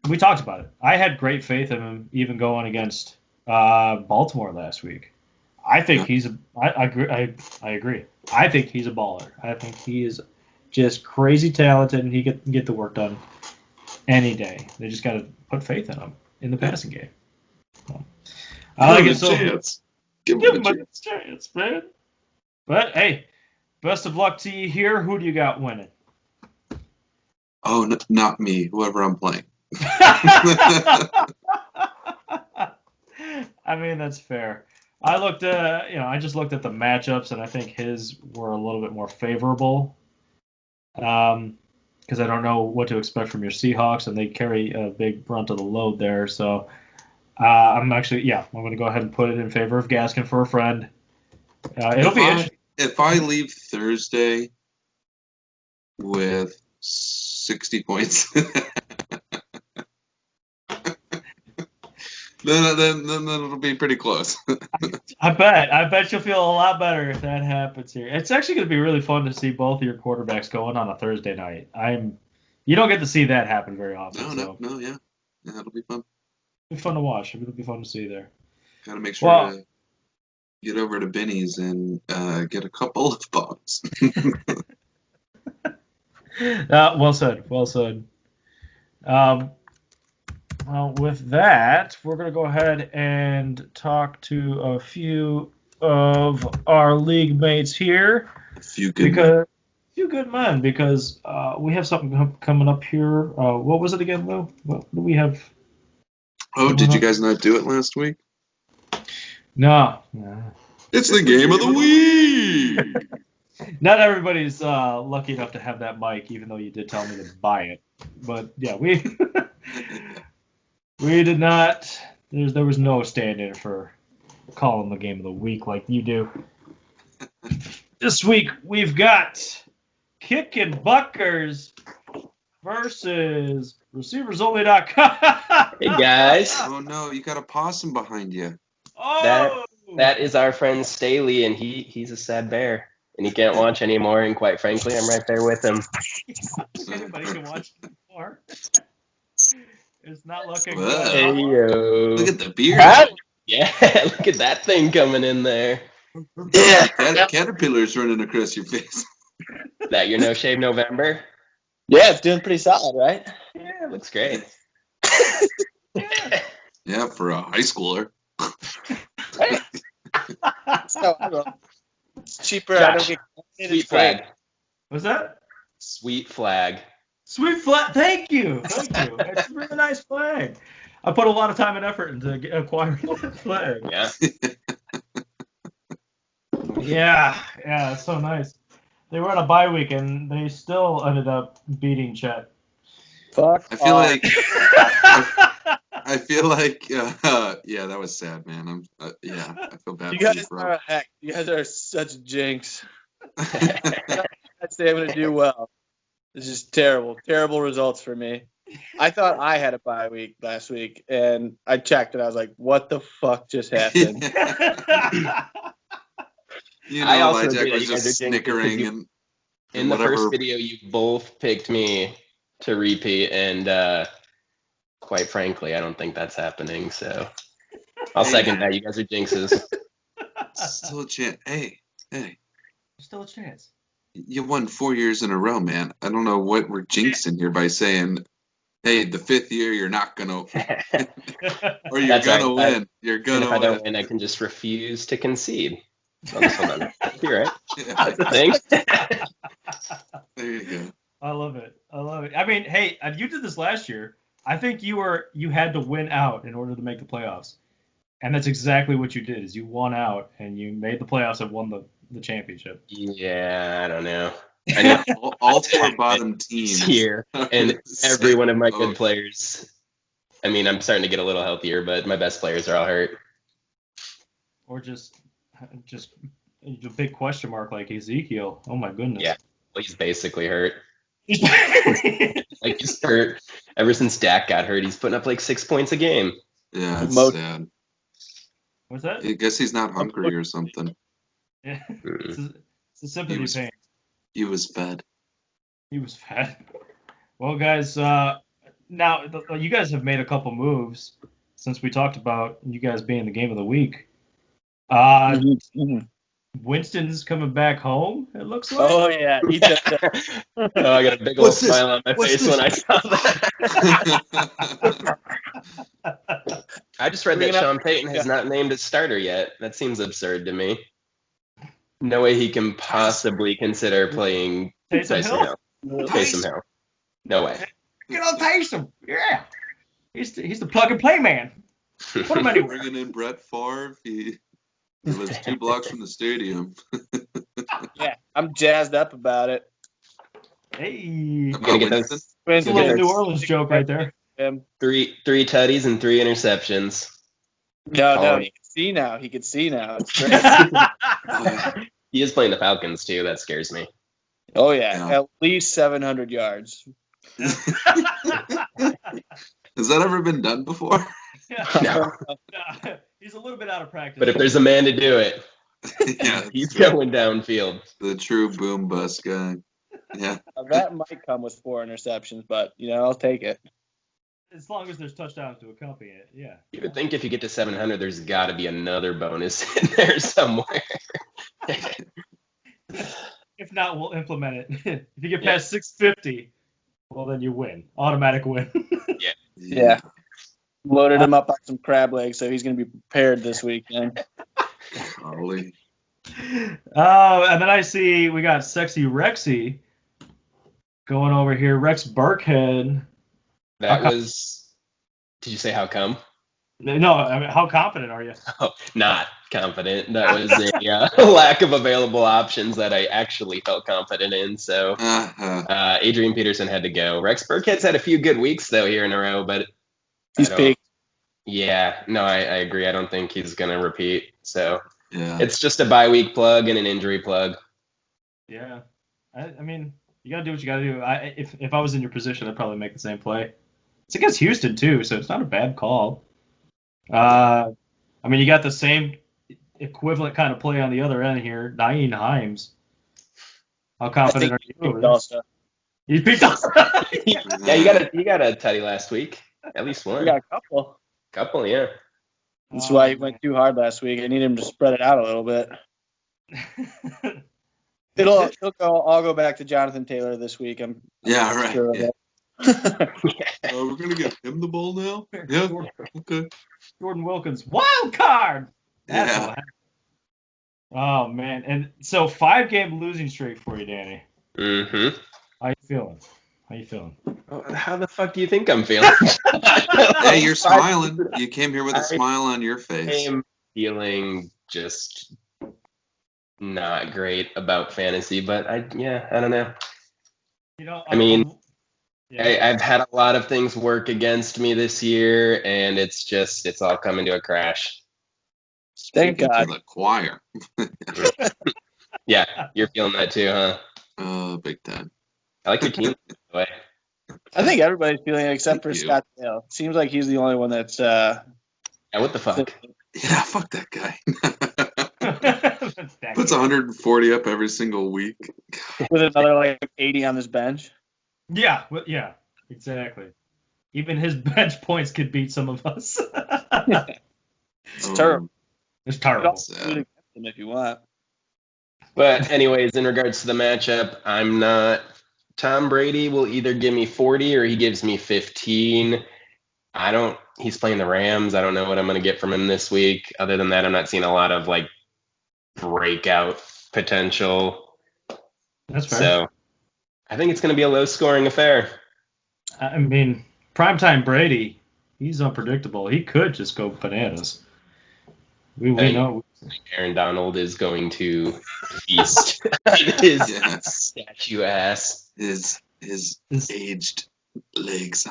We talked about it. I had great faith in him, even going against Baltimore last week. I think Yeah. I agree. I think he's a baller. I think he is just crazy talented, and he can get the work done any day. They just got to put faith in him in the passing game. So, I like it. So Chance. Give give him him a a chance. chance, man. But hey, best of luck to you here. Who do you got winning? Oh, not me. Whoever I'm playing. I mean, that's fair. I just looked at the matchups, and I think his were a little bit more favorable. Because I don't know what to expect from your Seahawks, and they carry a big brunt of the load there. So I'm going to go ahead and put it in favor of Gaskin for a friend. It'll be interesting. If I leave Thursday with 60 points, then it'll be pretty close. I bet you'll feel a lot better if that happens here. It's actually going to be really fun to see both of your quarterbacks going on a Thursday night. You don't get to see that happen very often. No, yeah, it'll be fun. It'll be fun to watch. It'll be fun to see there. Gotta make sure Well, to get over to Benny's and get a couple of bombs. well said. Well said. Well, with that, we're going to go ahead and talk to a few of our league mates here. A few good men. Because we have something coming up here. What was it again, Lou? What do we have? Oh, did you guys not do it last week? No. It's the game of the week! Not everybody's lucky enough to have that mic, even though you did tell me to buy it. But yeah, we did not. There was no stand-in for calling the game of the week like you do. This week we've got Kicking Buckers versus ReceiversOnly.com. Hey guys, Oh no, you got a possum behind you. Oh, that is our friend Staley, and he's a sad bear, and he can't watch anymore. And quite frankly, I'm right there with him. anybody can watch it more. It's not looking Whoa. good. Hey yo! Look at the beard. Yeah, look at that thing coming in there. Yeah, caterpillars running across your face. That your No Shave November? Yeah, it's doing pretty solid, right? Yeah, looks great. Yeah, for a high schooler. So, I don't know. It's cheaper. I don't Josh, get Sweet flag. What's that? Sweet flag. Sweet flag. Thank you. It's a really nice flag. I put a lot of time and effort into acquiring that flag. Yeah. Yeah, it's so nice. They were on a bye week and they still ended up beating Chet. Fuck. I feel like, yeah, that was sad, man. I feel bad You for you, guys bro. are a heck. You guys are such jinx. I'd say I'm gonna do well. This is terrible. Terrible results for me. I thought I had a bye week last week, and I checked, and I was like, "What the fuck just happened?" You I know, also Jack agree that was you guys just are jinxed because snickering you- and In the whatever. first video, you both picked me to repeat, and quite frankly, I don't think that's happening. So I'll second that. You guys are jinxes. Still a chance. Hey. Still a chance. You won 4 years in a row, man. I don't know what we're jinxing here by saying, hey, the 5th year you're not gonna, or you're That's gonna right. win. You're And gonna if I don't win. win, I can just refuse to concede. So this one, you're right. Yeah, That's a thing. there you go. I love it. I love it. I mean, hey, you did this last year. I think you had to win out in order to make the playoffs, and that's exactly what you did. Is you won out and you made the playoffs and won the championship. Yeah, I don't know. I know All 4 bottom teams here, are and the same every one of my good boat. players. I mean, I'm starting to get a little healthier, but my best players are all hurt. Or just a big question mark like Ezekiel. Oh my goodness. Yeah, well, he's basically hurt. He's Like he's hurt ever since Dak got hurt. He's putting up like 6 points a game. Yeah, it's Mo- sad. What's that? I guess he's not hungry or something. Yeah. Mm. It's a sympathy was- pain. He was fed. He was fat. Well, guys, now you guys have made a couple moves since we talked about you guys being the game of the week. Mhm. Winston's coming back home, it looks like. Oh yeah, he took that. Oh, I got a big old What's this? smile on my What's face this? when I saw that. I just read that Bringing up- Sean Payton has not named his starter yet. That seems absurd to me. No way he can possibly consider playing Taysom Tyson Hill? Hill. Taysom Hill. No way. Get on Taysom. Yeah. He's the plug and play man. Put him anywhere. Bringing in Brett Favre. He lives 2 blocks from the stadium. Yeah, I'm jazzed up about it. Hey. Gonna get Winston? those It's a Yeah, little that's- New Orleans joke right there. three tutties and 3 interceptions. No, he can see now. He can see now. It's great. He is playing the Falcons too. That scares me. Oh yeah, Yeah. at least 700 yards. Has that ever been done before? No. He's a little bit out of practice. But if there's a man to do it, Yeah, he's it's true. going downfield. The true boom bust guy. Yeah. Now, that might come with 4 interceptions, but I'll take it. As long as there's touchdowns to accompany it, yeah. You would think if you get to 700, there's got to be another bonus in there somewhere. If not, we'll implement it. If you get past 650, well, then you win. Automatic win. Yeah. Loaded him up on some crab legs, so he's going to be prepared this weekend. Golly. And then I see we got Sexy Rexy going over here. Rex Burkhead. That was. Did you say how come? No, I mean, how confident are you? Oh, not confident. That was a lack of available options that I actually felt confident in. So Adrian Peterson had to go. Rex Burkhead's had a few good weeks though here in a row, but He's peaked. Yeah, no, I agree. I don't think he's gonna repeat. So Yeah. it's just a bye week plug and an injury plug. Yeah. I mean, you got to do what you got to do. If I was in your position, I'd probably make the same play. It's against Houston, too, so it's not a bad call. I mean, you got the same equivalent kind of play on the other end here. Naeem Himes. How confident are you over this? He picked us. Yeah, you got a tutty last week. At least one. We got a couple. Yeah. That's why he went too hard last week. I need him to spread it out a little bit. I'll go back to Jonathan Taylor this week. I'm right. sure of Yeah. it. We're going to give him the ball now? Yeah. Okay. Jordan Wilkins, wild card. That's Yeah. what happened. Oh man, and so 5-game losing streak for you, Danny. Mm-hmm. How you feeling? How the fuck do you think I'm feeling? Hey, you're smiling. You came here with a smile on your face. I'm feeling just not great about fantasy, but I don't know. I mean, I've had a lot of things work against me this year, and it's all coming to a crash. Thank Speaking God. to the choir. Yeah, you're feeling that too, huh? Big time. I like your team, by the way. I think everybody's feeling it except for Thank you. Scott Dale. Seems like he's the only one that's Yeah, what the fuck? Yeah, fuck that guy. That Puts guy. 140 up every single week. with another like 80 on his bench. Yeah, exactly. Even his bench points could beat some of us. It's terrible. It's You can terrible. also do it against him if you want. But anyways, in regards to the matchup, I'm not. Tom Brady will either give me 40 or he gives me 15. He's playing the Rams. I don't know what I'm going to get from him this week. Other than that, I'm not seeing a lot of like breakout potential. That's fair. So I think it's going to be a low scoring affair. I mean, primetime Brady, he's unpredictable. He could just go bananas. We know. Aaron Donald is going to feast on his statue ass. His aged legs.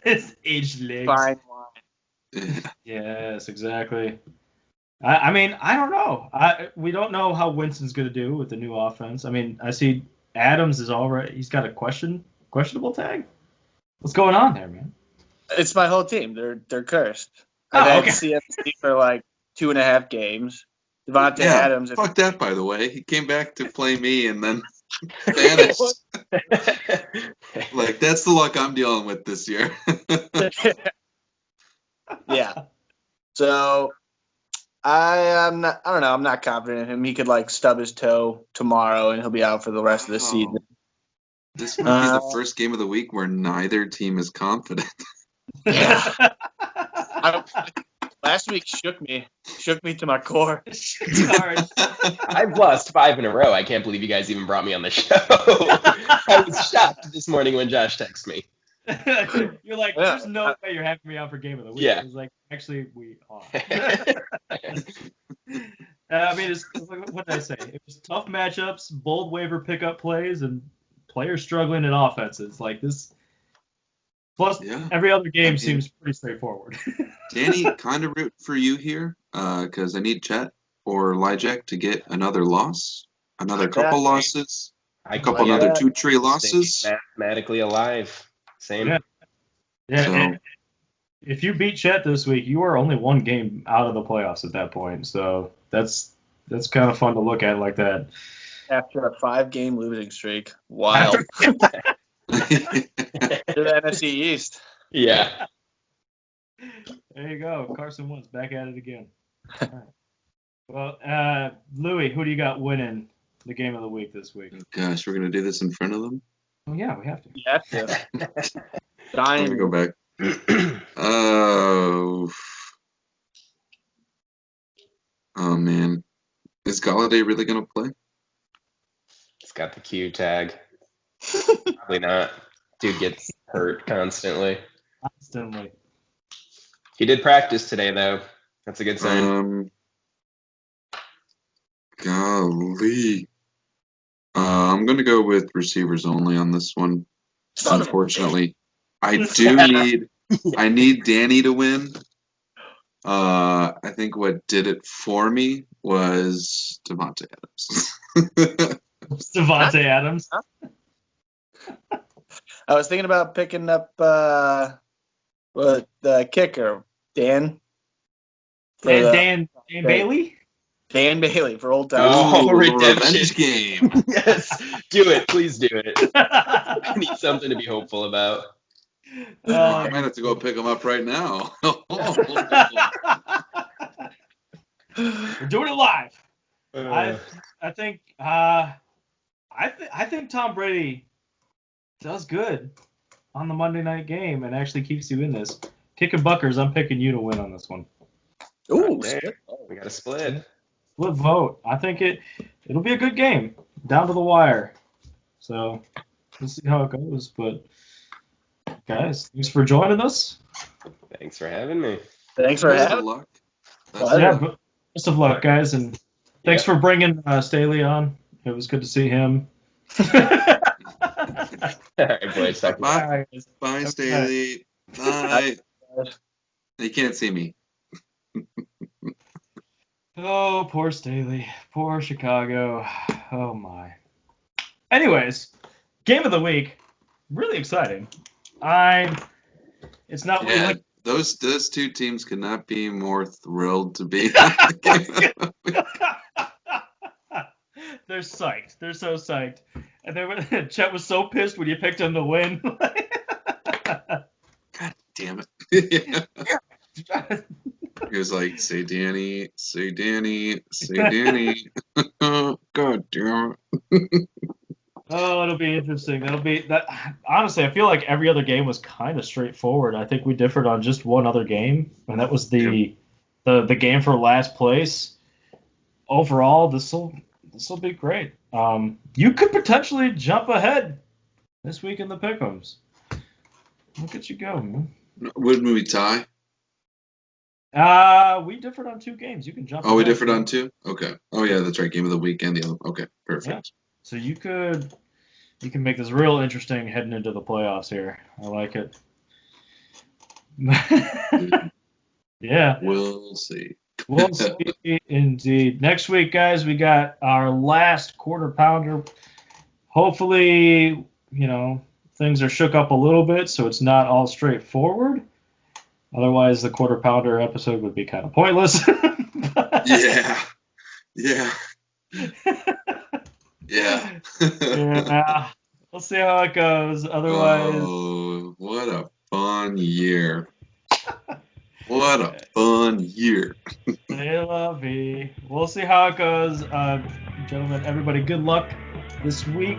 His aged legs. Fine wine. Yes, exactly. I mean, I don't know. We don't know how Winston's going to do with the new offense. I mean, I see Adams is already. He's got a questionable tag. What's going on there, man? It's my whole team. They're cursed. I've had CFC for like 2.5 games. Devontae Adams. Fuck that, by the way. He came back to play me and then vanished. Like, that's the luck I'm dealing with this year. Yeah. So I'm not confident in him. He could like stub his toe tomorrow and he'll be out for the rest of the season. This might be the first game of the week where neither team is confident. Yeah. Last week shook me to my core. I've lost 5 in a row. I can't believe you guys even brought me on the show. I was shocked this morning when Josh texted me. You're like, there's no way you're having me out for game of the week. Yeah. I was like, actually, we are. I mean, what did I say? It was tough matchups, bold waiver pickup plays, and players struggling in offenses. Like this. Plus, every other game seems pretty straightforward. Danny, kind of root for you here because I need Chet or Lijek to get another loss, another couple losses, a couple another 2-3 losses. Mathematically alive. Same. Yeah. So, if you beat Chet this week, you are only one game out of the playoffs at that point. So that's kind of fun to look at like that. After a 5-game losing streak. Wild. To the NFC East. Yeah. There you go. Carson Wentz back at it again. All right. Well, Louis, who do you got winning the game of the week this week? Gosh, we're going to do this in front of them? Well, yeah, we have to. You have to. I'm going to go back. Oh, man. Is Galladay really going to play? It's got the Q tag. Probably not. Dude gets hurt constantly. He did practice today, though. That's a good sign. Golly. I'm going to go with receivers only on this one. Unfortunately. I need Danny to win. I think what did it for me was Devontae Adams. Devontae Adams. I was thinking about picking up the kicker, Dan. Dan Bailey? Dan Bailey for Old Town. Oh, revenge game. Yes, do it. Please do it. I need something to be hopeful about. I might have to go pick him up right now. We're doing it live. I think Tom Brady does good on the Monday night game and actually keeps you in this. Kicking buckers, I'm picking you to win on this one. Ooh, we got a split. Split vote. I think it'll be a good game, down to the wire. So we'll see how it goes. But guys, thanks for joining us. Thanks for having me. Thanks for having me. Best of luck, guys, and thanks for bringing Staley on. It was good to see him. All right, boys. Bye, Staley. Bye. You can't see me. Oh, poor Staley. Poor Chicago. Oh, my. Anyways, game of the week. Really exciting. It's not really like those two teams could not be more thrilled to be. They're psyched. They're so psyched. And Chet was so pissed when you picked him to win. God damn it. He was like, say Danny, say Danny, say Danny. God damn it. Oh, it'll be interesting. That'll be that. Honestly, I feel like every other game was kind of straightforward. I think we differed on just one other game, and that was the game for last place. Overall, this will be great. You could potentially jump ahead this week in the pick'ems. Look at you go, man. Wouldn't we tie? We differed on 2 games. You can jump. Oh, we ahead. differed on 2? Okay. Oh, yeah, that's right. Game of the weekend. The other. Okay, perfect. Yeah. So you can make this real interesting heading into the playoffs here. I like it. Yeah. We'll see. We'll see indeed. Next week, guys, we got our last quarter pounder. Hopefully, things are shook up a little bit, so it's not all straightforward. Otherwise, the quarter pounder episode would be kind of pointless. Yeah. Yeah. Yeah. Yeah. We'll see how it goes. Otherwise, oh, what a fun year. What a fun year. c'est la vie. We'll see how it goes. Gentlemen, everybody, good luck this week.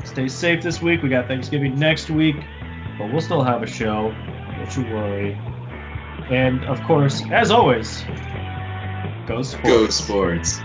Stay safe this week. We got Thanksgiving next week, but we'll still have a show. Don't you worry. And, of course, as always, go sports. Go sports.